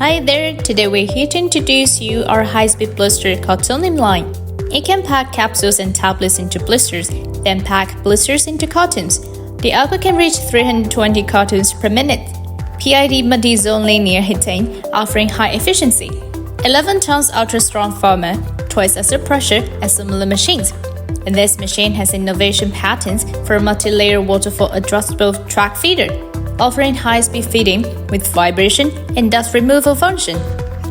Hi there, today we're here to introduce you our high-speed blister cartoning line. It can pack capsules and tablets into blisters, then pack blisters into cartons. The output can reach 320 cartons per minute. PID multi-zone linear heating, offering high efficiency. 11 tons ultra-strong former, twice as the pressure as similar machines. And this machine has innovation patents for a multi-layer waterfall adjustable track feeder, offering high-speed feeding with vibration and dust removal function,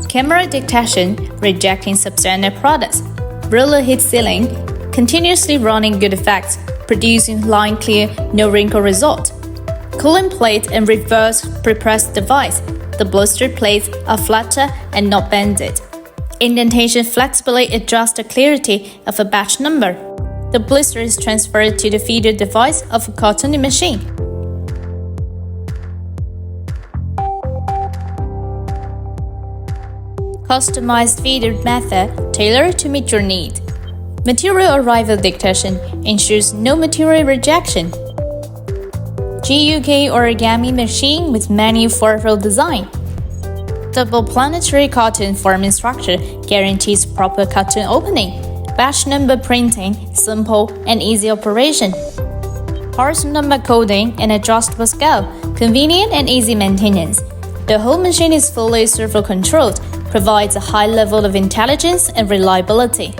camera detection, rejecting substandard products, roller heat sealing, continuously running good effects, producing line clear, no wrinkle result. Cooling plate and reverse prepressed device. The blister plates are flatter and not bended. Indentation flexibly adjusts the clarity of a batch number. The blister is transferred to the feeder device of a cartoning machine. Customized feeder method tailored to meet your need. Material arrival detection ensures no material rejection. GUK origami machine with manual four-wheel design. Double planetary carton forming structure guarantees proper carton opening. Batch number printing, simple and easy operation. Parts number coding and adjustable scale, convenient and easy maintenance. The whole machine is fully servo-controlled, provides a high level of intelligence and reliability.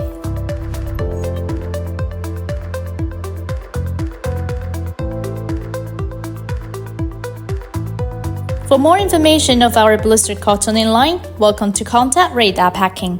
For more information of our blister cartoning line, welcome to contact Ruida Packing.